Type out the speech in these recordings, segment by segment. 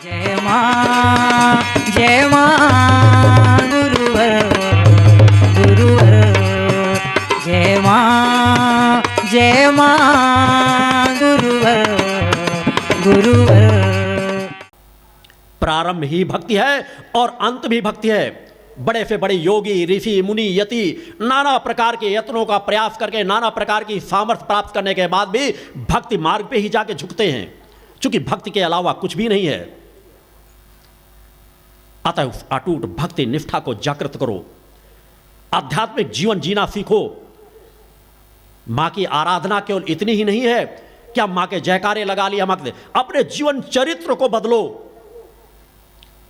जय मां गुरुवर गुरुवर जय मां गुरुवर गुरुवर। प्रारंभ ही भक्ति है और अंत भी भक्ति है। बड़े से बड़े योगी, ऋषि, मुनि, यति नाना प्रकार के यत्नों का प्रयास करके नाना प्रकार की सामर्थ्य प्राप्त करने के बाद भी भक्ति मार्ग पे ही जाके झुकते हैं, क्योंकि भक्ति के अलावा कुछ भी नहीं है। अतः उस अटूट भक्ति निष्ठा को जागृत करो, आध्यात्मिक जीवन जीना सीखो। मां की आराधना केवल इतनी ही नहीं है कि हम मां के जयकारे लगा लिए, हम अपने जीवन चरित्र को बदलो।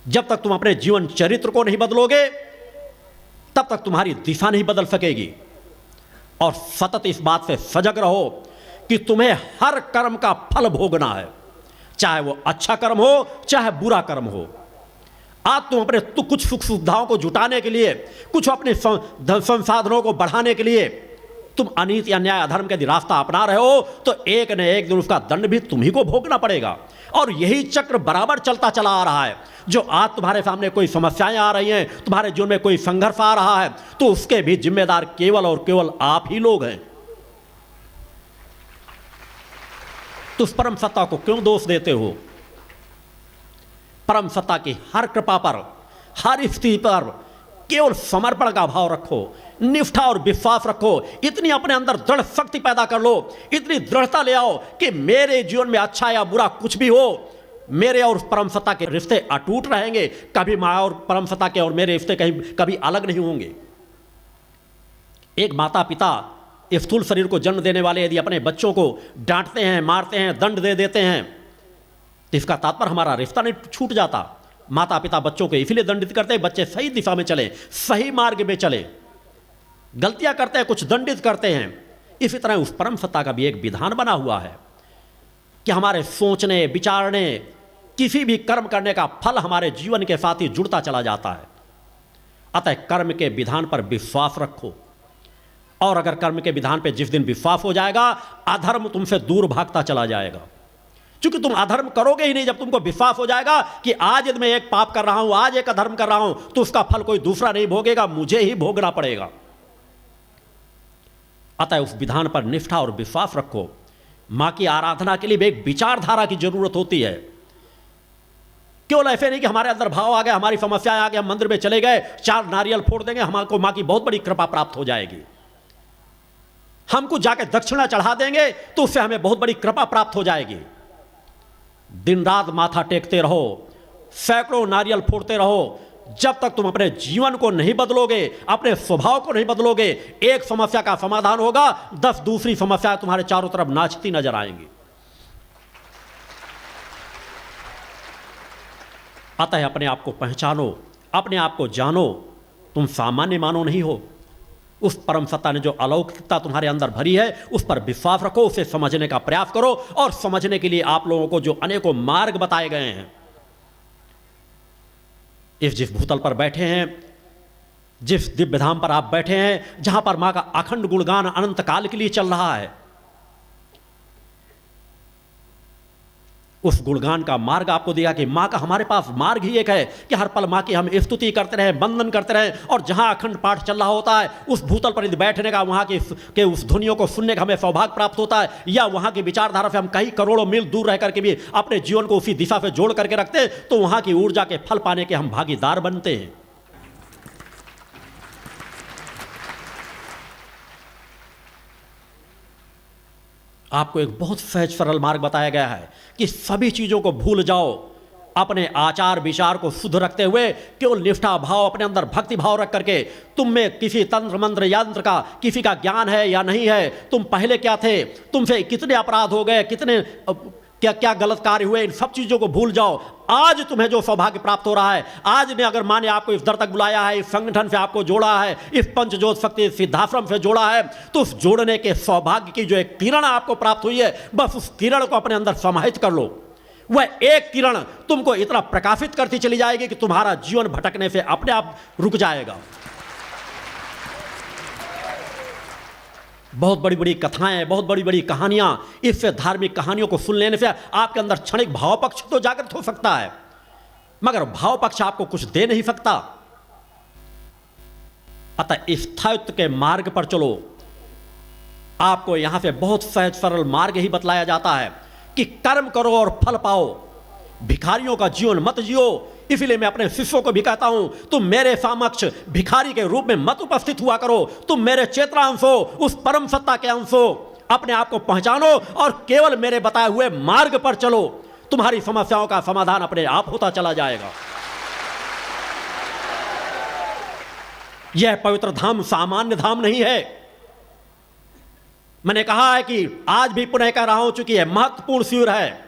जब तक तुम अपने जीवन चरित्र को नहीं बदलोगे तब तक तुम्हारी दिशा नहीं बदल सकेगी। और सतत इस बात से सजग रहो कि तुम्हें हर कर्म का फल भोगना है, चाहे वो अच्छा कर्म हो चाहे बुरा कर्म हो। आज तुम अपने कुछ सुख सुविधाओं को जुटाने के लिए, कुछ अपने संसाधनों को बढ़ाने के लिए तुम अनीति अन्याय अधर्म के रास्ता अपना रहे हो, तो एक न एक दिन उसका दंड भी तुम्ही को भोगना पड़ेगा। और यही चक्र बराबर चलता चला आ रहा है। जो आज तुम्हारे सामने कोई समस्याएं आ रही हैं, तुम्हारे जीवन में कोई संघर्ष आ रहा है, तो उसके भी जिम्मेदार केवल और केवल आप ही लोग हैं। तो उस परम सत्ता को क्यों दोष देते हो? परम सत्ता की हर कृपा पर, हर स्थिति पर केवल समर्पण का भाव रखो, निष्ठा और विश्वास रखो। इतनी अपने अंदर दृढ़ शक्ति पैदा कर लो, इतनी दृढ़ता ले आओ कि मेरे जीवन में अच्छा या बुरा कुछ भी हो, मेरे और परम सत्ता के रिश्ते अटूट रहेंगे। कभी मां और परम सत्ता के और मेरे रिश्ते कभी अलग नहीं होंगे। एक माता पिता स्थूल शरीर को जन्म देने वाले यदि अपने बच्चों को डांटते हैं, मारते हैं, दंड दे देते हैं, तो इसका तात्पर्य हमारा रिश्ता नहीं छूट जाता। माता पिता बच्चों को इसलिए दंडित करते हैं बच्चे सही दिशा में चले, सही मार्ग में चले। गलतियां करते हैं, कुछ दंडित करते हैं। इसी तरह उस परम सत्ता का भी एक विधान बना हुआ है कि हमारे सोचने विचारने, किसी भी कर्म करने का फल हमारे जीवन के साथ ही जुड़ता चला जाता है। अतः कर्म के विधान पर विश्वास रखो, और अगर कर्म के विधान पर जिस दिन विश्वास हो जाएगा, अधर्म तुमसे दूर भागता चला जाएगा। क्योंकि तुम अधर्म करोगे ही नहीं जब तुमको विश्वास हो जाएगा कि आज यदि मैं एक पाप कर रहा हूं, आज एक अधर्म कर रहा हूं, तो उसका फल कोई दूसरा नहीं भोगेगा, मुझे ही भोगना पड़ेगा। अतः उस विधान पर निष्ठा और विश्वास रखो। मां की आराधना के लिए भी एक विचारधारा की जरूरत होती है। केवल ऐसे नहीं कि हमारे अंदर भाव आ गया, हमारी समस्याएं आ गई, हम मंदिर में चले गए, 4 नारियल फोड़ देंगे, हमको मां की बहुत बड़ी कृपा प्राप्त हो जाएगी। हमको जाके दक्षिणा चढ़ा देंगे तो उससे हमें बहुत बड़ी कृपा प्राप्त हो जाएगी। दिन रात माथा टेकते रहो, सैकड़ों नारियल फोड़ते रहो, जब तक तुम अपने जीवन को नहीं बदलोगे, अपने स्वभाव को नहीं बदलोगे, एक समस्या का समाधान होगा, 10 दूसरी समस्याएं तुम्हारे चारों तरफ नाचती नजर आएंगी। अतः अपने आप को पहचानो, अपने आप को जानो। तुम सामान्य मानव नहीं हो। उस परम सत्ता ने जो अलौकिकता तुम्हारे अंदर भरी है, उस पर विश्वास रखो, उसे समझने का प्रयास करो। और समझने के लिए आप लोगों को जो अनेकों मार्ग बताए गए हैं, जिस भूतल पर बैठे हैं, जिस दिव्य धाम पर आप बैठे हैं, जहां पर मां का अखंड गुणगान अनंत काल के लिए चल रहा है, उस गुणगान का मार्ग आपको दिया कि मां का हमारे पास मार्ग ही एक है कि हर पल मां की हम स्तुति करते रहें, वंदन करते रहें। और जहां अखंड पाठ चल रहा होता है, उस भूतल पर यदि बैठने का, वहां के उस ध्वनियों को सुनने का हमें सौभाग्य प्राप्त होता है, या वहां की विचारधारा से हम कई करोड़ों मील दूर रह करके भी अपने जीवन को उसी दिशा से जोड़ करके रखते हैं, तो वहां की ऊर्जा के फल पाने के हम भागीदार बनते हैं। आपको एक बहुत सहज सरल मार्ग बताया गया है कि सभी चीजों को भूल जाओ, अपने आचार विचार को शुद्ध रखते हुए केवल निष्ठा भाव, अपने अंदर भक्ति भाव रख करके, तुम में किसी तंत्र मंत्र यंत्र का किसी का ज्ञान है या नहीं है, तुम पहले क्या थे, तुमसे कितने अपराध हो गए, कितने क्या क्या गलत कार्य हुए, इन सब चीजों को भूल जाओ। आज तुम्हें जो सौभाग्य प्राप्त हो रहा है, आज ने अगर मां ने आपको इस दर तक बुलाया है, इस संगठन से आपको जोड़ा है, इस पंचज्योत शक्ति सिद्धाश्रम से जोड़ा है, तो उस जोड़ने के सौभाग्य की जो एक किरण आपको प्राप्त हुई है, बस उस किरण को अपने अंदर समाहित कर लो। वह एक किरण तुमको इतना प्रकाशित करती चली जाएगी कि तुम्हारा जीवन भटकने से अपने आप रुक जाएगा। बहुत बड़ी बड़ी कथाएं, बहुत बड़ी बड़ी कहानियां, इससे धार्मिक कहानियों को सुन लेने से आपके अंदर क्षणिक भाव पक्ष तो जागृत हो सकता है, मगर भाव पक्ष आपको कुछ दे नहीं सकता। अतः स्थायित्व के मार्ग पर चलो। आपको यहां से बहुत सहज सरल मार्ग ही बतलाया जाता है कि कर्म करो और फल पाओ। भिखारियों का जीवन मत जियो। इसलिए मैं अपने शिष्यों को भी कहता हूं, तुम मेरे समक्ष भिखारी के रूप में मत उपस्थित हुआ करो। तुम मेरे चेतनांश हो, उस परम सत्ता के अंश हो। अपने आप को पहचानो और केवल मेरे बताए हुए मार्ग पर चलो। तुम्हारी समस्याओं का समाधान अपने आप होता चला जाएगा। यह पवित्र धाम सामान्य धाम नहीं है। मैंने कहा है कि आज भी पुनः कह रहा हूं, चूंकि यह महत्वपूर्ण शिविर है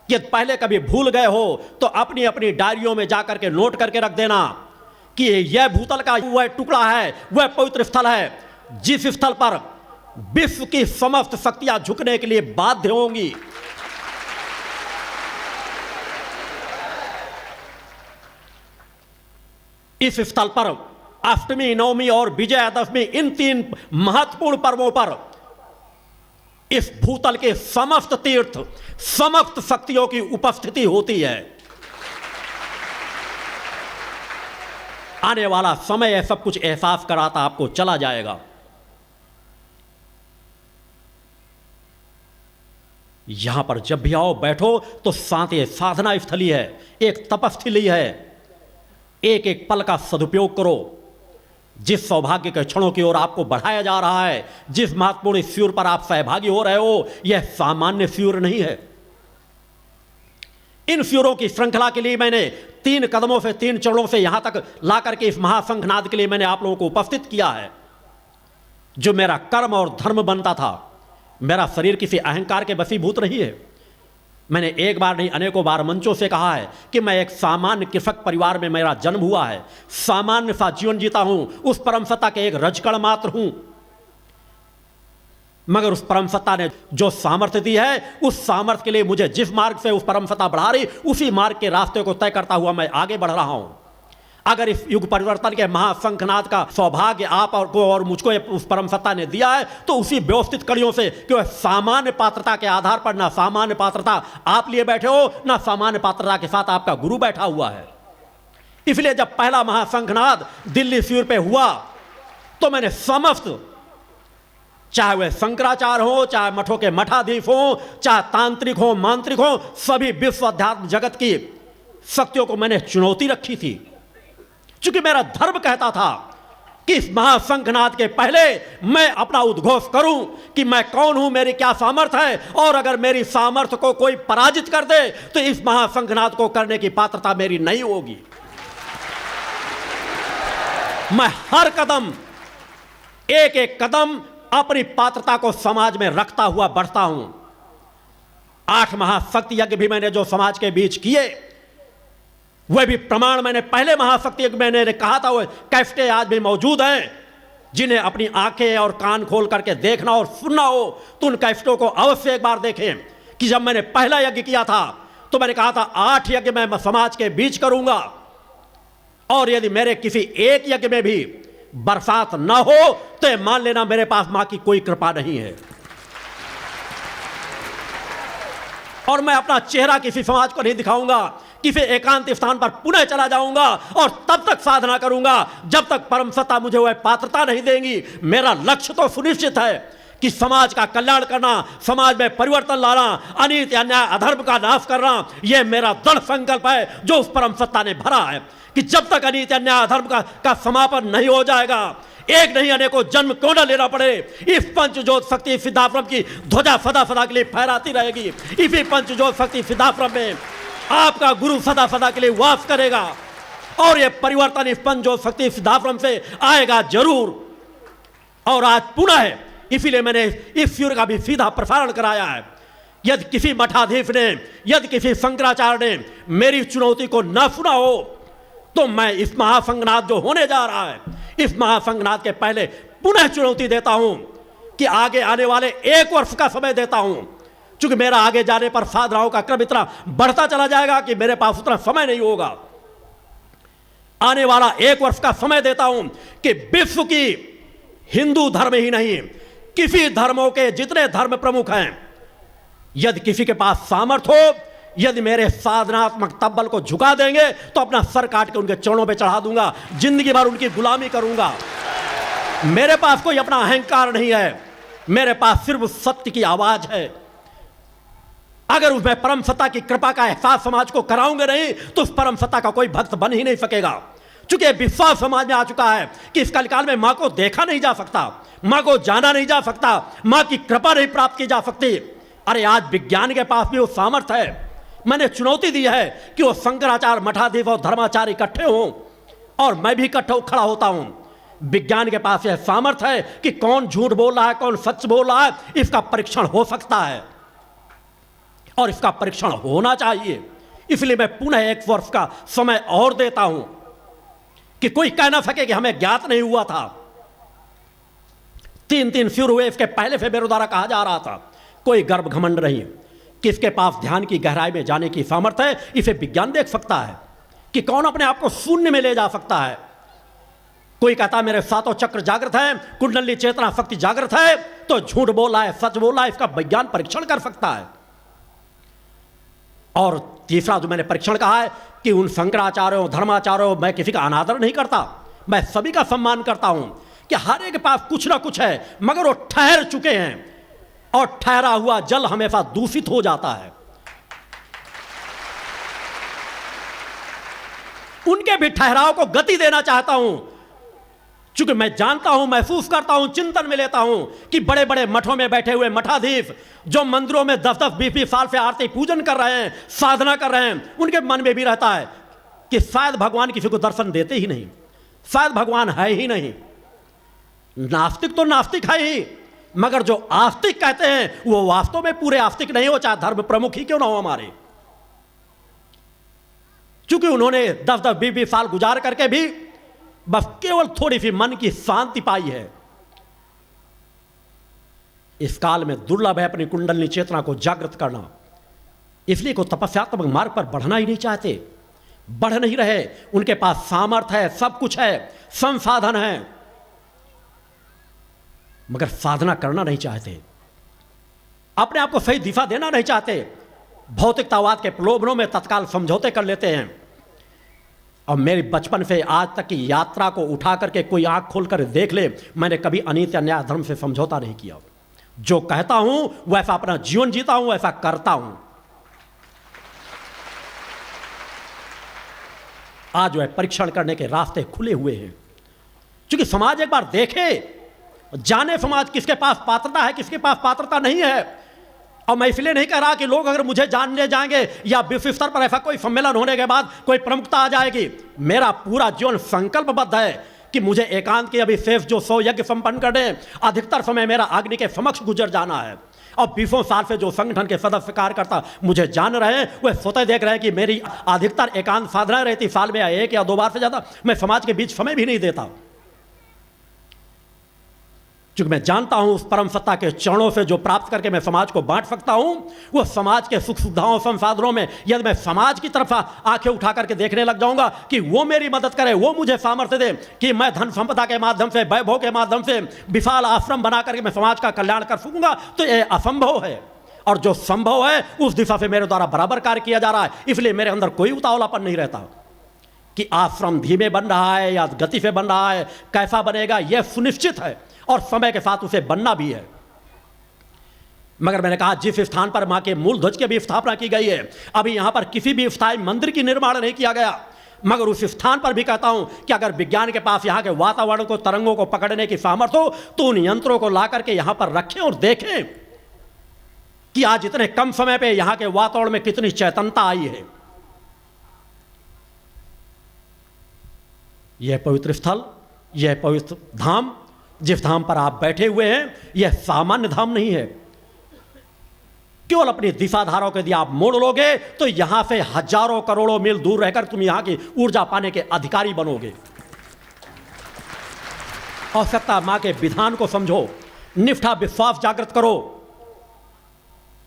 कि पहले कभी भूल गए हो तो अपनी अपनी डायरियों में जाकर के नोट करके रख देना कि यह भूतल का वह टुकड़ा है, वह पवित्र स्थल है जिस स्थल पर विश्व की समस्त शक्तियां झुकने के लिए बाध्य होंगी। इस स्थल पर अष्टमी, नवमी और विजयादशमी, इन 3 महत्वपूर्ण पर्वों पर इस भूतल के समस्त तीर्थ, समस्त शक्तियों की उपस्थिति होती है। आने वाला समय यह सब कुछ एहसास कराता आपको चला जाएगा। यहां पर जब भी आओ बैठो तो साथ ये साधना स्थली है, एक तपस्थली है। एक एक पल का सदुपयोग करो। जिस सौभाग्य के क्षणों की ओर आपको बढ़ाया जा रहा है, जिस महत्वपूर्ण शिविर पर आप सहभागी हो रहे हो, यह सामान्य शिविर नहीं है। इन शिविरों की श्रृंखला के लिए मैंने 3 कदमों से, 3 चरणों से यहां तक ला करके इस महाशंखनाद के लिए मैंने आप लोगों को उपस्थित किया है। जो मेरा कर्म और धर्म बनता था, मेरा शरीर किसी अहंकार के वशीभूत नहीं है। मैंने एक बार नहीं अनेकों बार मंचों से कहा है कि मैं एक सामान्य कृषक परिवार में मेरा जन्म हुआ है, सामान्य सा जीवन जीता हूं, उस परम सत्ता के एक रजकण मात्र हूं। मगर उस परम सत्ता ने जो सामर्थ्य दी है, उस सामर्थ्य के लिए मुझे जिस मार्ग से उस परम सत्ता बढ़ा रही, उसी मार्ग के रास्ते को तय करता हुआ मैं आगे बढ़ रहा हूं। अगर इस युग परिवर्तन के महाशंखनाद का सौभाग्य आप को और मुझको उस परम सत्ता ने दिया है, तो उसी व्यवस्थित कड़ियों से कि वह सामान्य पात्रता के आधार पर ना सामान्य पात्रता आप लिए बैठे हो, ना सामान्य पात्रता के साथ आपका गुरु बैठा हुआ है। इसलिए जब पहला महाशंखनाद दिल्ली शिविर पे हुआ तो मैंने समस्त, चाहे वह शंकराचार्य हो, चाहे मठों के मठाधीश हो, चाहे तांत्रिक हो, मांत्रिक हो, सभी विश्व अध्यात्म जगत की शक्तियों को मैंने चुनौती रखी थी। क्योंकि मेरा धर्म कहता था कि इस महाशंखनाद के पहले मैं अपना उद्घोष करूं कि मैं कौन हूं, मेरी क्या सामर्थ्य है, और अगर मेरी सामर्थ्य को कोई पराजित कर दे तो इस महाशंखनाद को करने की पात्रता मेरी नहीं होगी। मैं हर कदम, एक एक कदम अपनी पात्रता को समाज में रखता हुआ बढ़ता हूं। 8 महाशक्ति यज्ञ भी मैंने जो समाज के बीच किए, वह भी प्रमाण मैंने पहले महाशक्ति यज्ञ मैंने कहा था, वह कैसेटें आज भी मौजूद हैं। जिन्हें अपनी आंखें और कान खोल करके देखना और सुनना हो तो उन कैसेटों को अवश्य एक बार देखें। कि जब मैंने पहला यज्ञ किया था तो मैंने कहा था 8 यज्ञ मैं समाज के बीच करूंगा, और यदि मेरे किसी एक यज्ञ में भी बरसात ना हो तो मान लेना मेरे पास मां की कोई कृपा नहीं है। और मैं अपना चेहरा किसी समाज को नहीं दिखाऊंगा, किसी एकांत स्थान पर पुनः चला जाऊंगा और तब तक साधना करूंगा जब तक परम सत्ता मुझे वह पात्रता नहीं देंगी। मेरा लक्ष्य तो सुनिश्चित है कि समाज का कल्याण करना, समाज में परिवर्तन लाना, अनीति अन्याय अधर्म का नाश करना, यह मेरा दृढ़ संकल्प है जो उस परम सत्ता ने भरा है। कि जब तक अनीति अन्याय अधर्म का समापन नहीं हो जाएगा, एक नहीं अनेकों जन्म क्यों न लेना पड़े, इस पंचज्योत शक्ति सिद्धाश्रम की ध्वजा सदा सदा के लिए फहराती रहेगी। इसी पंचज्योत शक्ति सिद्धाश्रम में आपका गुरु सदा सदा के लिए वास करेगा, और यह परिवर्तन इस पंचज्योत शक्ति सिद्धाश्रम से आएगा जरूर। और आज पुनः है, इसीलिए मैंने इस शिविर का भी सीधा प्रसारण कराया है। यदि किसी मठाधीश ने, यदि किसी शंकराचार्य ने मेरी चुनौती को न सुना हो तो मैं इस महाशंखनाद जो होने जा रहा है, इस महाशंखनाद के पहले पुनः चुनौती देता हूं कि आगे आने वाले 1 वर्ष का समय देता हूं। क्योंकि मेरा आगे जाने पर साधनाओं का क्रम इतना बढ़ता चला जाएगा कि मेरे पास उतना समय नहीं होगा। आने वाला 1 वर्ष का समय देता हूं कि विश्व की हिंदू धर्म ही नहीं, किसी धर्मों के जितने धर्म प्रमुख हैं, यदि किसी के पास सामर्थ्य हो, यदि मेरे साधनात्मक तब्बल को झुका देंगे तो अपना सर काट के उनके चरणों पे चढ़ा दूंगा, जिंदगी भर उनकी गुलामी करूंगा। मेरे पास कोई अपना अहंकार नहीं है, मेरे पास सिर्फ सत्य की आवाज है। अगर उसमें परम सत्ता की कृपा का एहसास समाज को कराऊंगे नहीं तो उस परम सत्ता का कोई भक्त बन ही नहीं सकेगा। चूंकि विश्वास समाज में आ चुका है कि इस कलिकाल में मां को देखा नहीं जा सकता, मां को जाना नहीं जा सकता, मां की कृपा नहीं प्राप्त की जा सकती। अरे आज विज्ञान के पास भी वो सामर्थ्य है। मैंने चुनौती दी है कि वो शंकराचार्य, मठाधीश और धर्माचार्य इकट्ठे हों और मैं भी इकट्ठा खड़ा होता हूं। विज्ञान के पास यह सामर्थ्य है कि कौन झूठ बोल रहा है, कौन सच बोल रहा है, इसका परीक्षण हो सकता है और इसका परीक्षण होना चाहिए। इसलिए मैं पुनः 1 वर्ष का समय और देता हूं कि कोई कह ना सके कि हमें ज्ञात नहीं हुआ था। 3 शुरू हुए, इसके पहले से मेरे द्वारा कहा जा रहा था। कोई गर्व घमंड नहीं, किसके पास ध्यान की गहराई में जाने की सामर्थ्य है, इसे विज्ञान देख सकता है कि कौन अपने आप को शून्य में ले जा सकता है। कोई कहता मेरे 7 चक्र जागृत है, कुंडली चेतना शक्ति जागृत है, तो झूठ बोला है, सच बोला है, इसका विज्ञान परीक्षण कर सकता है। और तीसरा जो मैंने परीक्षण कहा है कि उन शंकराचार्यों, धर्माचार्यों, मैं किसी का अनादर नहीं करता, मैं सभी का सम्मान करता हूं कि हर एक के पास कुछ ना कुछ है, मगर वो ठहर चुके हैं और ठहरा हुआ जल हमेशा दूषित हो जाता है। उनके भी ठहराव को गति देना चाहता हूं, चूंकि मैं जानता हूं, महसूस करता हूं, चिंतन में लेता हूं कि बड़े बड़े मठों में बैठे हुए मठाधीश जो मंदिरों में 10-10, 20-20 साल से आरती पूजन कर रहे हैं, साधना कर रहे हैं, उनके मन में भी रहता है कि शायद भगवान किसी को दर्शन देते ही नहीं, शायद भगवान है ही नहीं। नास्तिक तो नास्तिक है ही, मगर जो आस्तिक कहते हैं वो वास्तव में पूरे आस्तिक नहीं हो, चाहे धर्म प्रमुख ही क्यों ना हो हमारे। चूंकि उन्होंने 10-10, 20-20 साल गुजार करके भी बस केवल थोड़ी सी मन की शांति पाई है। इस काल में दुर्लभ है अपनी कुंडली चेतना को जागृत करना, इसलिए को तपस्यात्मक मार्ग पर बढ़ना ही नहीं चाहते, बढ़ नहीं रहे। उनके पास सामर्थ्य है, सब कुछ है, संसाधन है, मगर साधना करना नहीं चाहते, अपने आप को सही दिशा देना नहीं चाहते। भौतिकतावाद के प्रलोभनों में तत्काल समझौते कर लेते हैं। और मेरी बचपन से आज तक की यात्रा को उठा करके कोई आंख खोलकर देख ले, मैंने कभी अनीति अन्याय धर्म से समझौता नहीं किया। जो कहता हूं वैसा अपना जीवन जीता हूं, वैसा करता हूं। आज वह परीक्षण करने के रास्ते खुले हुए हैं, क्योंकि समाज एक बार देखे, जाने समाज किसके पास पात्रता है, किसके पास पात्रता नहीं है। और मैं इसलिए नहीं कह रहा कि लोग अगर मुझे जानने जाएंगे या विश्व स्तर पर ऐसा कोई सम्मेलन होने के बाद कोई प्रमुखता आ जाएगी। मेरा पूरा जीवन संकल्पबद्ध है कि मुझे एकांत के अभी शेष जो 100 यज्ञ संपन्न करने, अधिकतर समय मेरा अग्नि के समक्ष गुजर जाना है। और 20 साल से जो संगठन के सदस्य कार्यकर्ता मुझे जान रहे हैं, वह स्वतः देख रहे हैं कि मेरी अधिकतर एकांत साधना रहती, साल में 1 या 2 बार से ज़्यादा मैं समाज के बीच समय भी नहीं देता, क्योंकि मैं जानता हूं उस परम सत्ता के चरणों से जो प्राप्त करके मैं समाज को बांट सकता हूं, वो समाज के सुख सुविधाओं, संसाधनों में यदि मैं समाज की तरफ आंखें उठा करके देखने लग जाऊंगा कि वो मेरी मदद करे, वो मुझे सामर्थ्य दे कि मैं धन संपदा के माध्यम से, वैभव के माध्यम से विशाल आश्रम बना करके मैं समाज का कल्याण कर सकूंगा, तो ये असंभव है। और जो संभव है उस दिशा से मेरे द्वारा बराबर कार्य किया जा रहा है। इसलिए मेरे अंदर कोई उतावलापन नहीं रहता कि आश्रम धीमे बन रहा है या गति से बन रहा है, कैसा बनेगा यह सुनिश्चित है और समय के साथ उसे बनना भी है। मगर मैंने कहा जिस स्थान पर मां के मूल ध्वज की भी स्थापना की गई है, अभी यहां पर किसी भी स्थायी मंदिर की निर्माण नहीं किया गया, मगर उस स्थान पर भी कहता हूं कि अगर विज्ञान के पास यहां के वातावरण को, तरंगों को पकड़ने की सामर्थ्य हो तो उन यंत्रों को ला करके यहां पर रखें और देखें कि आज इतने कम समय पे यहां के वातावरण में कितनी चैतन्यता आई है। यह पवित्र स्थल, यह पवित्र धाम, जिस धाम पर आप बैठे हुए हैं, यह सामान्य धाम नहीं है। केवल अपनी दिशाधाराओं के यदि आप मोड़ लोगे तो यहां से हजारों करोड़ों मील दूर रहकर तुम यहां की ऊर्जा पाने के अधिकारी बनोगे। आवश्यकता मां के विधान को समझो, निष्ठा विश्वास जागृत करो,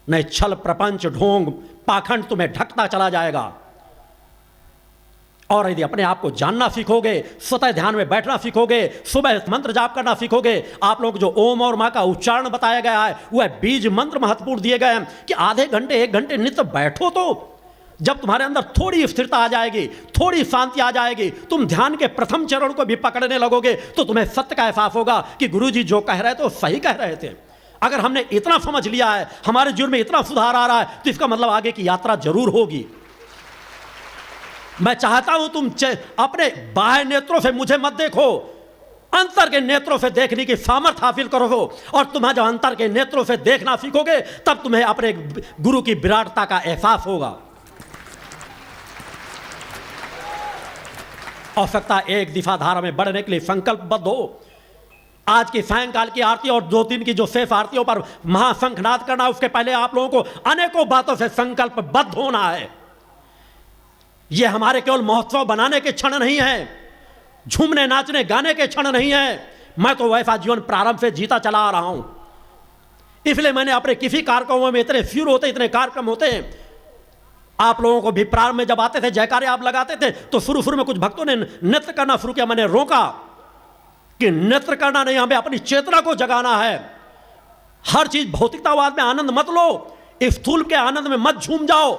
नहीं छल प्रपंच ढोंग पाखंड तुम्हें ढकता चला जाएगा। और यदि अपने आप को जानना सीखोगे, स्वतः ध्यान में बैठना सीखोगे, सुबह मंत्र जाप करना सीखोगे, आप लोग जो ओम और मां का उच्चारण बताया गया है वह बीज मंत्र महत्वपूर्ण दिए गए हैं कि आधे घंटे 1 घंटे नित्य बैठो तो जब तुम्हारे अंदर थोड़ी स्थिरता आ जाएगी, थोड़ी शांति आ जाएगी, तुम ध्यान के प्रथम चरण को भी पकड़ने लगोगे, तो तुम्हें सत्य का एहसास होगा कि गुरुजी जो कह रहे थे वो सही कह रहे थे। अगर हमने इतना समझ लिया है, हमारे जीवन में इतना सुधार आ रहा है, तो इसका मतलब आगे की यात्रा जरूर होगी। मैं चाहता हूं तुम अपने बाह्य नेत्रों से मुझे मत देखो, अंतर के नेत्रों से देखने की सामर्थ्य हासिल करो, और तुम्हें जब अंतर के नेत्रों से देखना सीखोगे, तब तुम्हें अपने गुरु की विराटता का एहसास होगा। आवश्यकता एक दिशा धारा में बढ़ने के लिए संकल्पबद्ध हो। आज की सायंकाल की आरती और 2-3 की जो शेष आरतियों पर महाशंखनाद करना, उसके पहले आप लोगों को अनेकों बातों से संकल्पबद्ध होना है। यह हमारे केवल महोत्सव बनाने के क्षण नहीं है, झूमने नाचने गाने के क्षण नहीं है। मैं तो वैसा जीवन प्रारंभ से जीता चला आ रहा हूं, इसलिए मैंने अपने किसी कार्यक्रमों में इतने फ्यूर होते, इतने कार्यक्रम होते हैं। आप लोगों को भी प्रारंभ में जब आते थे, जयकारे आप लगाते थे, तो शुरू में कुछ भक्तों ने नृत्य करना शुरू किया। मैंने रोका कि नृत्य करना नहीं, हमें अपनी चेतना को जगाना है। हर चीज भौतिकतावाद में आनंद मत लो, स्थूल के आनंद में मत झूम जाओ।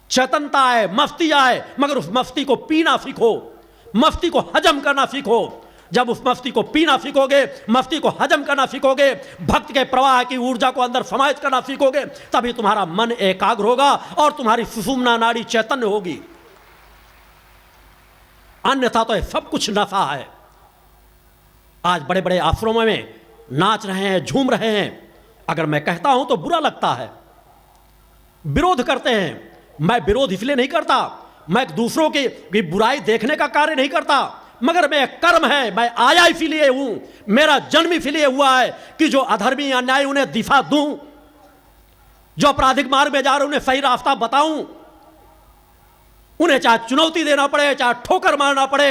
चेतनता आए, मस्ती आए, मगर उस मस्ती को पीना सीखो, मस्ती को हजम करना सीखो। जब उस मस्ती को पीना सीखोगे, मस्ती को हजम करना सीखोगे, भक्त के प्रवाह की ऊर्जा को अंदर समाहित करना सीखोगे, तभी तुम्हारा मन एकाग्र होगा और तुम्हारी सुषुम्ना नाड़ी चैतन्य होगी। अन्यथा तो सब कुछ नशा है। आज बड़े बड़े आश्रमों में नाच रहे हैं, झूम रहे हैं, अगर मैं कहता हूं तो बुरा लगता है, विरोध करते हैं। मैं विरोध इसलिए नहीं करता, मैं दूसरों की बुराई देखने का कार्य नहीं करता, मगर मैं कर्म है, मैं आया इसीलिए हूं, मेरा जन्म इसीलिए हुआ है कि जो अधर्मी अन्याय उन्हें दिशा दूं, जो आपराधिक मार्ग में जा रहे उन्हें सही रास्ता बताऊं, उन्हें चाहे चुनौती देना पड़े, चाहे ठोकर मारना पड़े,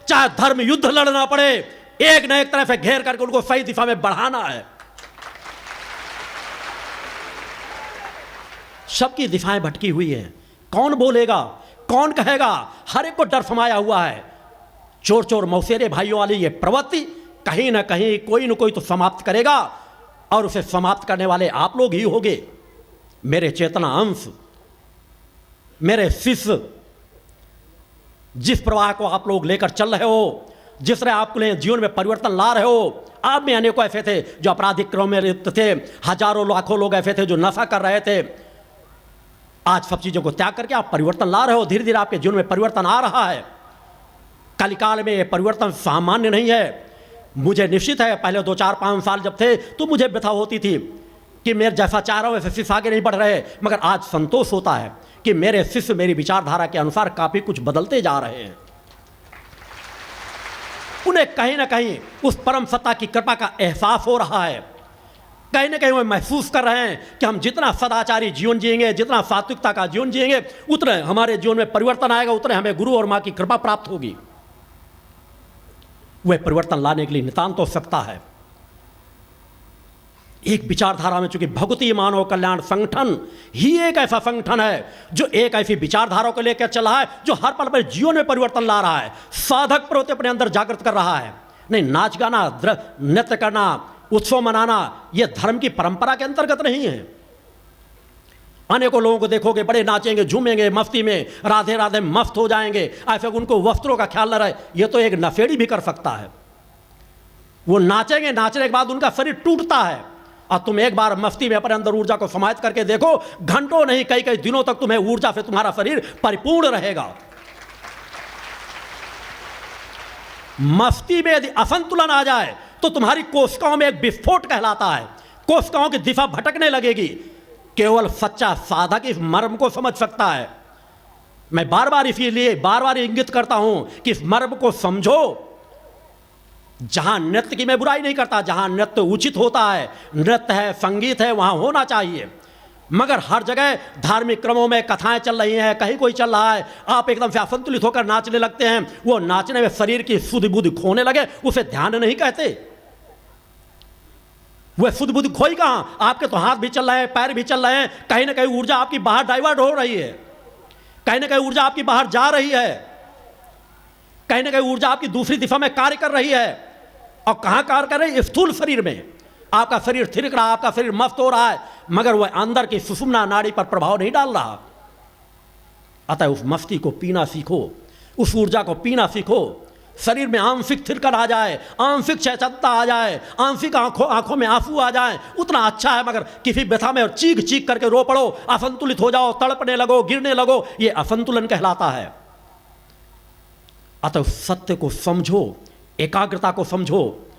चाहे धर्म युद्ध लड़ना पड़े, एक न एक तरह से घेर करके उनको सही दिशा में बढ़ाना है। सबकी दिशाएं भटकी हुई हैं, कौन बोलेगा, कौन कहेगा, हर एक को डर समाया हुआ है। चोर चोर मौसेरे भाइयों वाली ये प्रवृत्ति कहीं ना कहीं कोई न कोई तो समाप्त करेगा, और उसे समाप्त करने वाले आप लोग ही होगे। मेरे चेतना अंश, मेरे शिष्य, जिस प्रवाह को आप लोग लेकर चल रहे हो, जिस तरह आपके जीवन में परिवर्तन ला रहे हो, आप में अनेकों ऐसे थे जो आपराधिक क्रम में लिप्त थे, हजारों लाखों लोग ऐसे थे जो नशा कर रहे थे। आज सब चीजों को त्याग करके आप परिवर्तन ला रहे हो, धीरे धीरे आपके जीवन में परिवर्तन आ रहा है। कलिकाल में यह परिवर्तन सामान्य नहीं है। मुझे निश्चित है, पहले 2-4-5 साल जब थे तो मुझे व्यथा होती थी कि मेरे जैसा चाह रहा हूं वैसे शिष्य आगे नहीं बढ़ रहे, मगर आज संतोष होता है कि मेरे शिष्य मेरी विचारधारा के अनुसार काफी कुछ बदलते जा रहे हैं। उन्हें कहीं ना कहीं उस परम सत्ता की कृपा का एहसास हो रहा है, कहीं ना कहीं वो महसूस कर रहे हैं कि हम जितना सदाचारी जीवन जिएंगे, जितना सात्विकता का जीवन जिएंगे, उतने हमारे जीवन में परिवर्तन आएगा, उतने हमें गुरु और मां की कृपा प्राप्त होगी। वह परिवर्तन लाने के लिए नितांत आवश्यकता है। एक विचारधारा में, चूंकि भगवती मानव कल्याण संगठन ही एक ऐसा संगठन है जो एक ऐसी विचारधारा को लेकर चल रहा है जो हर पल पर जीवन में परिवर्तन ला रहा है, साधक प्रवृत्ति अपने अंदर जागृत कर रहा है। नहीं, नाच गाना, नृत्य करना, उत्सव मनाना, यह धर्म की परंपरा के अंतर्गत नहीं है। अनेकों लोगों को देखोगे बड़े नाचेंगे, झूमेंगे, मस्ती में राधे राधे मस्त हो जाएंगे, ऐसे उनको वस्त्रों का ख्याल न रहे। यह तो एक नशेड़ी भी कर सकता है। वो नाचेंगे, नाचने के बाद उनका शरीर टूटता है, और तुम एक बार मस्ती में अपने अंदर ऊर्जा को समाहित करके देखो, घंटों नहीं कई कई दिनों तक तुम्हें ऊर्जा से तुम्हारा शरीर परिपूर्ण रहेगा। मस्ती में यदि असंतुलन आ जाए तो तुम्हारी कोशिकाओं में एक विस्फोट कहलाता है, कोशिकाओं की दिशा भटकने लगेगी। केवल सच्चा साधक इस मर्म को समझ सकता है। मैं बार बार इंगित करता हूं कि इस मर्म को समझो। जहां नृत्य की मैं बुराई नहीं करता, जहां नृत्य उचित होता है, नृत्य है, संगीत है, वहां होना चाहिए, मगर हर जगह धार्मिक क्रमों में कथाएं चल रही हैं, कहीं कोई चल रहा है, आप एकदम से असंतुलित होकर नाचने लगते हैं, वो नाचने में शरीर की शुद्ध बुद्धि खोने लगे, उसे ध्यान नहीं कहते। वह शुद्ध बुद्धि खोई कहां? आपके तो हाथ भी चल रहे हैं, पैर भी चल रहे हैं, कहीं ना कहीं ऊर्जा आपकी बाहर डाइवर्ट हो रही है, कहीं ना कहीं ऊर्जा आपकी बाहर जा रही है, कहीं ना कहीं ऊर्जा आपकी दूसरी दिशा में कार्य कर रही है। और कहां कार्य कर रही है? स्थूल शरीर में। आपका शरीर थिरक रहा है, आपका शरीर मस्त हो रहा है, मगर वह अंदर की सुषुम्ना नाड़ी पर प्रभाव नहीं डाल रहा। अतः उस मस्ती को पीना सीखो, उस ऊर्जा को पीना सीखो। शरीर में आंशिक थिरकन आ जाए, आंशिक चैतन्यता आ जाए, आंशिक आंखों में आंसू आ जाए, उतना अच्छा है। मगर किसी व्यथा में और चीख चीख करके रो पड़ो, असंतुलित हो जाओ, तड़पने लगो, गिरने लगो, ये असंतुलन कहलाता है। अतः सत्य को समझो, एकाग्रता को समझो।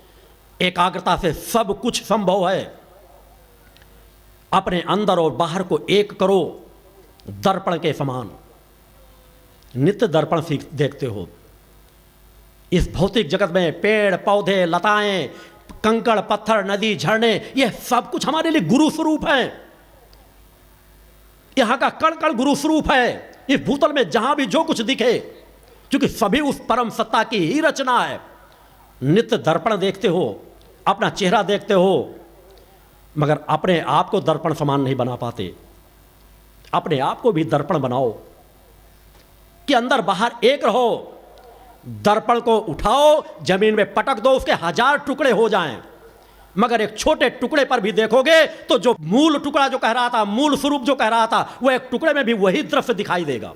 एकाग्रता से सब कुछ संभव है। अपने अंदर और बाहर को एक करो, दर्पण के समान। नित्य दर्पण से देखते हो। इस भौतिक जगत में पेड़ पौधे, लताएं, कंकड़ पत्थर, नदी, झरने, ये सब कुछ हमारे लिए गुरु स्वरूप है। यहां का कण कण गुरु स्वरूप है। इस भूतल में जहां भी जो कुछ दिखे, क्योंकि सभी उस परम सत्ता की ही रचना है। नित्य दर्पण देखते हो, अपना चेहरा देखते हो, मगर अपने आप को दर्पण समान नहीं बना पाते। अपने आप को भी दर्पण बनाओ कि अंदर बाहर एक रहो। दर्पण को उठाओ, जमीन में पटक दो, उसके 1000 टुकड़े हो जाएं, मगर एक छोटे टुकड़े पर भी देखोगे तो जो मूल टुकड़ा जो कह रहा था, मूल स्वरूप जो कह रहा था, वह एक टुकड़े में भी वही दृश्य दिखाई देगा।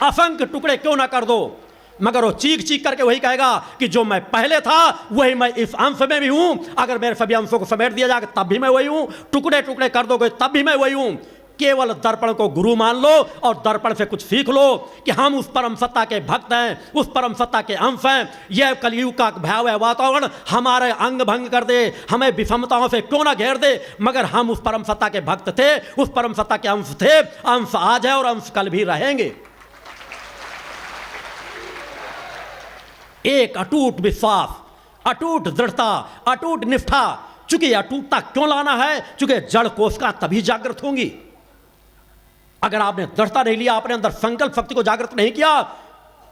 असंख्य टुकड़े क्यों ना कर दो, मगर वो चीख चीख करके वही कहेगा कि जो मैं पहले था वही मैं इस अंश में भी हूं। अगर मेरे सभी अंशों को समेट दिया जाए तब भी मैं वही हूं, टुकड़े टुकड़े कर दोगे तब भी मैं वही हूं। केवल दर्पण को गुरु मान लो और दर्पण से कुछ सीख लो कि हम उस परम सत्ता के भक्त हैं, उस परम सत्ता के अंश हैं। यह कलयुग का भयावह वातावरण हमारे अंग भंग कर दे, हमें विषमताओं से क्यों ना घेर दे, मगर हम उस परम सत्ता के भक्त थे, उस परम सत्ता के अंश थे। अंश आज है और अंश कल भी रहेंगे। एक अटूट विश्वास, अटूट दृढ़ता, अटूट निष्ठा। चूंकि अटूटता क्यों लाना है, चूंकि जड़ कोशिका तभी जागृत होंगी। अगर आपने दृढ़ता नहीं लिया, अपने अंदर संकल्प शक्ति को जागृत नहीं किया,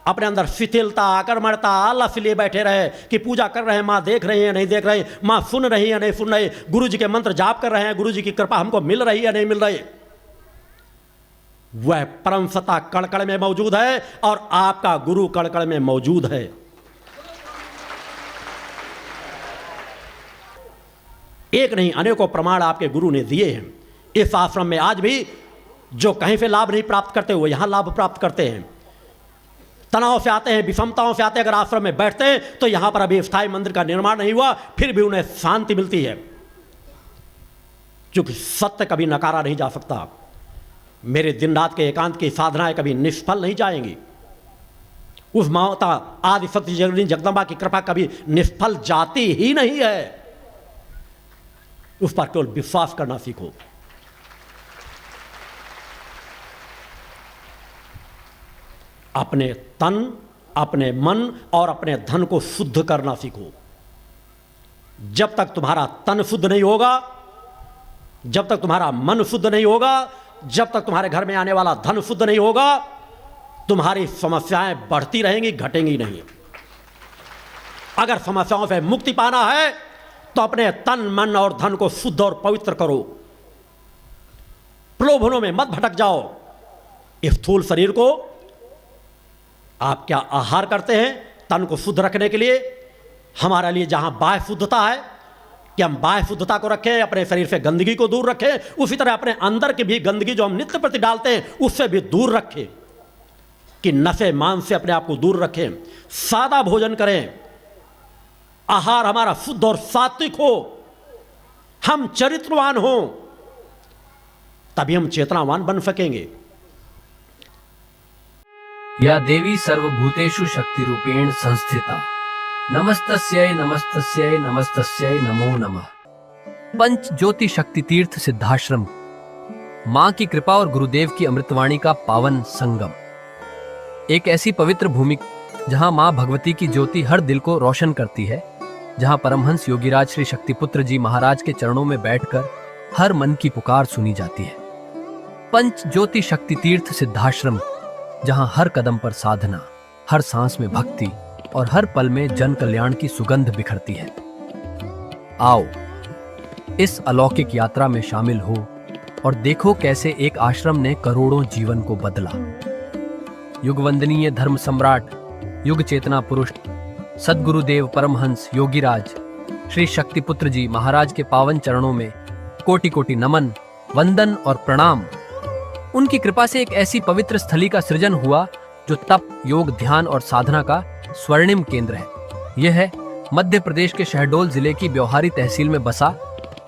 अपने अंदर शिथिलता, आक्रमणता, आलस लिए बैठे रहे कि पूजा कर रहे हैं, माँ देख रही है नहीं देख रही, माँ सुन रही है नहीं सुन रही, गुरु जी के मंत्र जाप कर रहे हैं, गुरु जी की कृपा हमको मिल रही है नहीं मिल रही, वह परम सत्ता कण-कण में मौजूद है और आपका गुरु कण-कण में मौजूद है। एक नहीं अनेकों प्रमाण आपके गुरु ने दिए हैं। इस आश्रम में आज भी जो कहीं से लाभ नहीं प्राप्त करते वो यहां लाभ प्राप्त करते हैं। तनाव से आते हैं, विषमताओं से आते हैं, अगर आश्रम में बैठते हैं तो यहां पर अभी स्थायी मंदिर का निर्माण नहीं हुआ, फिर भी उन्हें शांति मिलती है, क्योंकि सत्य कभी नकारा नहीं जा सकता। मेरे दिन रात के एकांत की साधनाएं कभी निष्फल नहीं जाएंगी। उस माता आदि शक्ति जगदम्बा की कृपा कभी निष्फल जाती ही नहीं है। उस पर केवल विश्वास करना सीखो। अपने तन, अपने मन और अपने धन को शुद्ध करना सीखो। जब तक तुम्हारा तन शुद्ध नहीं होगा, जब तक तुम्हारा मन शुद्ध नहीं होगा, जब तक तुम्हारे घर में आने वाला धन शुद्ध नहीं होगा, तुम्हारी समस्याएं बढ़ती रहेंगी, घटेंगी नहीं। अगर समस्याओं से मुक्ति पाना है तो अपने तन, मन और धन को शुद्ध और पवित्र करो। प्रलोभनों में मत भटक जाओ। इस स्थूल शरीर को आप क्या आहार करते हैं तन को शुद्ध रखने के लिए? हमारे लिए जहां बाह्य शुद्धता है कि हम बाह्य शुद्धता को रखें, अपने शरीर से गंदगी को दूर रखें, उसी तरह अपने अंदर की भी गंदगी जो हम नित्य प्रति डालते हैं उससे भी दूर रखें, कि नशे मांस से अपने आप को दूर रखें। सादा भोजन करें, आहार हमारा शुद्ध और सात्विक हो, हम चरित्रवान हो, तभी हम चेतनावान बन सकेंगे। या देवी सर्वभूतेषु शक्ति रूपेण संस्थिता, नमस्तस्यै नमस्तस्यै नमस्तस्यै नमो नमः। पंच ज्योति शक्ति तीर्थ सिद्धाश्रम, मां की कृपा और गुरुदेव की अमृतवाणी का पावन संगम। एक ऐसी पवित्र भूमि जहां मां भगवती की ज्योति हर दिल को रोशन करती है, जहां परमहंस योगीराज श्री शक्तिपुत्र जी महाराज के चरणों में बैठकर हर मन की पुकार सुनी जाती है। पंच ज्योति शक्ति तीर्थ सिद्धाश्रम, जहां हर कदम पर साधना, हर सांस में भक्ति और हर पल में जन कल्याण की सुगंध बिखरती है। आओ इस अलौकिक यात्रा में शामिल हो और देखो कैसे एक आश्रम ने करोड़ों जीवन को बदला। युगवंदनीय धर्म सम्राट, युग चेतना पुरुष सद्गुरुदेव परमहंस योगीराज श्री शक्तिपुत्र जी महाराज के पावन चरणों में कोटि कोटि नमन, वंदन और प्रणाम। उनकी कृपा से एक ऐसी पवित्र स्थली का सृजन हुआ जो तप, योग, ध्यान और साधना का स्वर्णिम केंद्र है। यह है मध्य प्रदेश के शहडोल जिले की ब्योहारी तहसील में बसा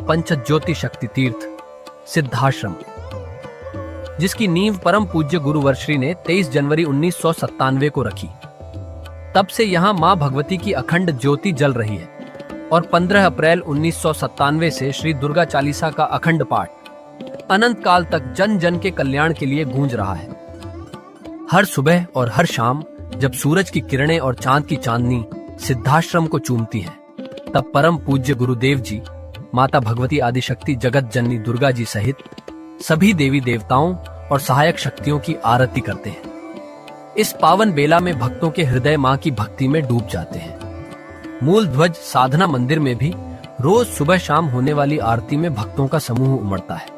पंचज्योति शक्ति तीर्थ सिद्धाश्रम, जिसकी नींव परम पूज्य गुरु वर्श्री ने 23 जनवरी 1997 को रखी। तब से यहाँ माँ भगवती की अखंड ज्योति जल रही है और 15 अप्रैल 1997 से श्री दुर्गा चालीसा का अखंड पाठ अनंत काल तक जन जन के कल्याण के लिए गूंज रहा है। हर सुबह और हर शाम जब सूरज की किरणें और चांद की चांदनी सिद्धाश्रम को चूमती हैं, तब परम पूज्य गुरुदेव जी माता भगवती आदिशक्ति जगत जननी दुर्गा जी सहित सभी देवी देवताओं और सहायक शक्तियों की आरती करते हैं। इस पावन बेला में भक्तों के हृदय मां की भक्ति में डूब जाते हैं। मूल ध्वज साधना मंदिर में भी रोज सुबह शाम होने वाली आरती में भक्तों का समूह उमड़ता है।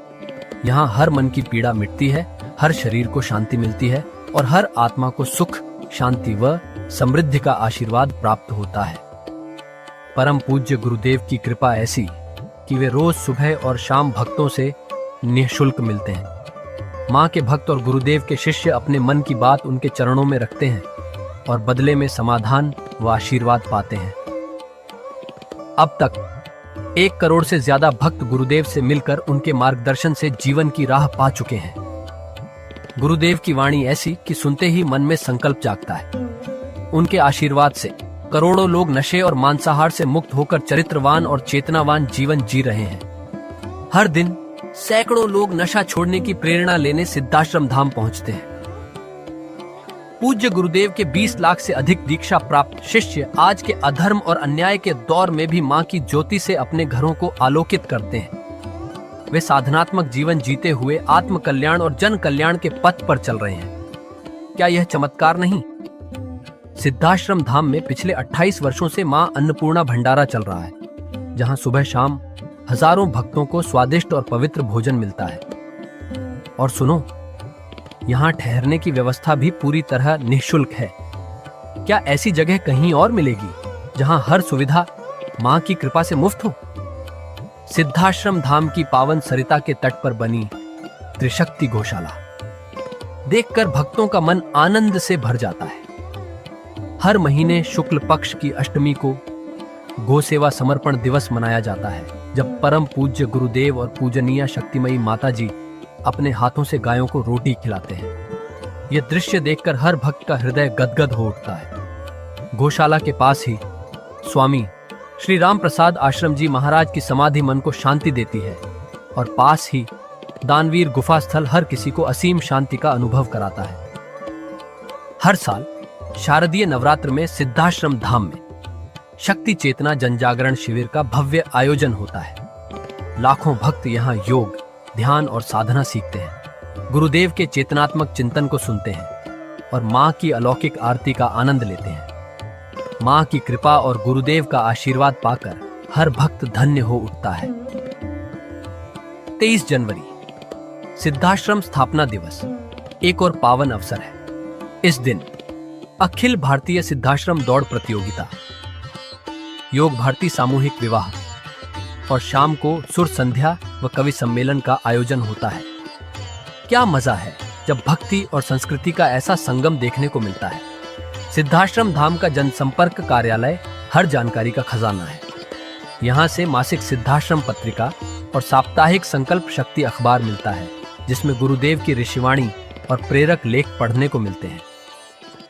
यहाँ हर मन की पीड़ा मिटती है, हर शरीर को शांति मिलती है और हर आत्मा को सुख, शांति व समृद्धि का आशीर्वाद प्राप्त होता है। परम पूज्य गुरुदेव की कृपा ऐसी कि वे रोज सुबह और शाम भक्तों से निःशुल्क मिलते हैं। मां के भक्त और गुरुदेव के शिष्य अपने मन की बात उनके चरणों में रखते हैं और बदले में समाधान व आशीर्वाद पाते हैं। अब तक 1 करोड़ से ज्यादा भक्त गुरुदेव से मिलकर उनके मार्गदर्शन से जीवन की राह पा चुके हैं। गुरुदेव की वाणी ऐसी कि सुनते ही मन में संकल्प जागता है। उनके आशीर्वाद से करोड़ों लोग नशे और मांसाहार से मुक्त होकर चरित्रवान और चेतनावान जीवन जी रहे हैं। हर दिन सैकड़ों लोग नशा छोड़ने की प्रेरणा लेने सिद्धाश्रम धाम पहुंचते हैं। पूज्य गुरुदेव के 20 लाख से अधिक दीक्षा प्राप्त शिष्य आज के अधर्म और अन्याय के दौर में भी मां की ज्योति से अपने घरों को आलोकित करते हैं। वे साधनात्मक जीवन जीते हुए आत्म कल्याण और जन कल्याण के पथ पर चल रहे हैं। क्या यह चमत्कार नहीं? सिद्धाश्रम धाम में पिछले 28 वर्षों से मां अन्नपूर्णा भंडारा चल रहा है, जहां सुबह शाम हजारों भक्तों को स्वादिष्ट और पवित्र भोजन मिलता है। और सुनो, यहाँ ठहरने की व्यवस्था भी पूरी तरह निःशुल्क है। क्या ऐसी जगह कहीं और मिलेगी जहां हर सुविधा मां की कृपा से मुफ्त हो? सिद्धाश्रम धाम की पावन सरिता के तट पर बनी त्रिशक्ति गौशाला देखकर भक्तों का मन आनंद से भर जाता है। हर महीने शुक्ल पक्ष की अष्टमी को गौ सेवा समर्पण दिवस मनाया जाता है, जब परम पूज्य गुरुदेव और पूजनीय शक्तिमयी माता जी अपने हाथों से गायों को रोटी खिलाते हैं। यह दृश्य देखकर हर भक्त का हृदय गदगद हो उठता है। गौशाला के पास ही स्वामी श्री राम प्रसाद आश्रम जी महाराज की समाधि मन को शांति देती है और पास ही दानवीर गुफा स्थल हर किसी को असीम शांति का अनुभव कराता है। हर साल शारदीय नवरात्र में सिद्धाश्रम धाम में शक्ति चेतना जनजागरण शिविर का भव्य आयोजन होता है। लाखों भक्त यहाँ योग, ध्यान और साधना सीखते हैं, गुरुदेव के चेतनात्मक चिंतन को सुनते हैं और मां की अलौकिक आरती का आनंद लेते हैं। मां की कृपा और गुरुदेव का आशीर्वाद पाकर हर भक्त धन्य हो उठता है। 23 जनवरी सिद्धाश्रम स्थापना दिवस एक और पावन अवसर है। इस दिन अखिल भारतीय सिद्धाश्रम दौड़ प्रतियोगिता, योग भारती सामूहिक विवाह और शाम को सुर संध्या व कवि सम्मेलन का आयोजन होता है। क्या मजा है जब भक्ति और संस्कृति का ऐसा संगम देखने को मिलता है। सिद्धाश्रम धाम का जनसंपर्क कार्यालय हर जानकारी का खजाना है। यहाँ से मासिक सिद्धाश्रम पत्रिका और साप्ताहिक संकल्प शक्ति अखबार मिलता है, जिसमें गुरुदेव की ऋषिवाणी और प्रेरक लेख पढ़ने को मिलते हैं।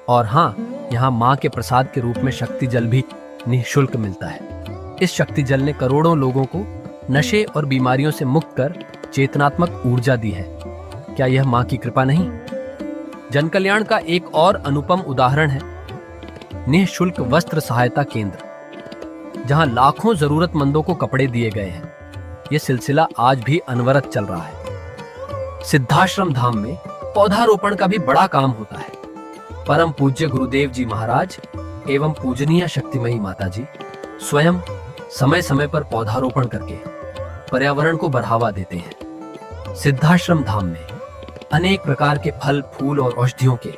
और हाँ, यहाँ माँ के प्रसाद के रूप में शक्ति जल भी निःशुल्क मिलता है। इस शक्ति जल ने करोड़ों लोगों को नशे और बीमारियों से मुक्त कर चेतनात्मक ऊर्जा दी है। क्या यह माँ की कृपा नहीं? जन कल्याण का एक और अनुपम उदाहरण है निःशुल्क वस्त्र सहायता केंद्र, जहां लाखों जरूरतमंदों को कपड़े दिए गए हैं। यह सिलसिला आज भी अनवरत चल रहा है। सिद्धाश्रम धाम में पौधारोपण का भी बड़ा काम होता है। परम पूज्य गुरुदेव जी महाराज एवं पूजनीय शक्तिमयी माता जी स्वयं समय समय पर पौधारोपण करके पर्यावरण को बढ़ावा देते हैं। सिद्धाश्रम धाम में अनेक प्रकार के फल, फूल और औषधियों के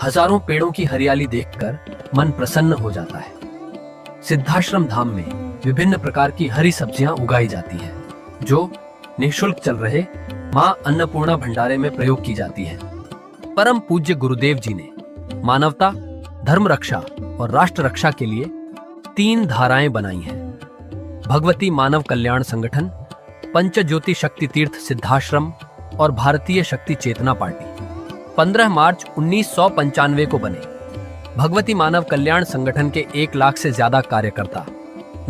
हजारों पेड़ों की हरियाली देखकर मन प्रसन्न हो जाता है। सिद्धाश्रम धाम में विभिन्न प्रकार की हरी सब्जियां उगाई जाती हैं, जो निःशुल्क चल रहे मां अन्नपूर्णा भंडारे में प्रयोग की जाती है। परम पूज्य गुरुदेव जी ने मानवता, धर्म रक्षा और राष्ट्र रक्षा के लिए 3 धाराएं बनाई हैं। भगवती मानव कल्याण संगठन, पंचज्योति शक्ति तीर्थ सिद्धाश्रम और भारतीय शक्ति चेतना पार्टी 15 मार्च 1995 को बने। भगवती मानव कल्याण संगठन के 1 लाख से ज्यादा कार्यकर्ता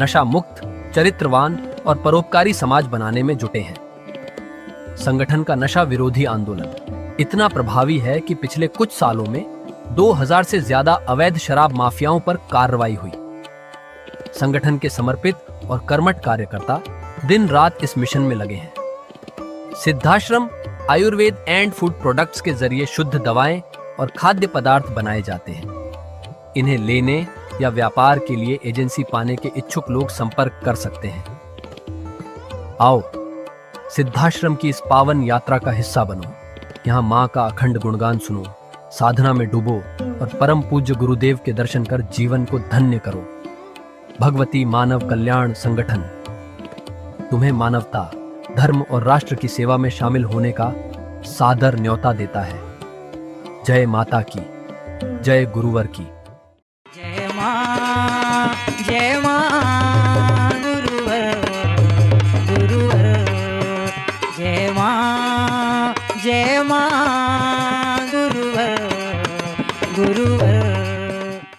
नशा मुक्त, चरित्रवान और परोपकारी समाज बनाने में जुटे हैं। संगठन का नशा विरोधी आंदोलन इतना प्रभावी है कि पिछले कुछ सालों में 2000 से ज्यादा अवैध शराब माफियाओं पर कार्रवाई हुई। संगठन के समर्पित और कर्मठ कार्यकर्ता दिन रात इस मिशन में लगे हैं। Siddhashram Ayurveda and food products के जरिए शुद्ध दवाएं और खाद्य पदार्थ बनाए जाते हैं। इन्हें लेने या व्यापार के लिए एजेंसी पाने के इच्छुक लोग संपर्क कर सकते हैं। आओ सिद्धाश्रम की इस पावन यात्रा का हिस्सा बनो। यहाँ माँ का अखंड गुणगान सुनो, साधना में डूबो और परम पूज्य गुरुदेव के दर्शन कर जीवन को धन्य करो। भगवती मानव कल्याण संगठन तुम्हें मानवता, धर्म और राष्ट्र की सेवा में शामिल होने का सादर न्योता देता है। जय माता की, जय गुरुवर की। जय मां, जय मां।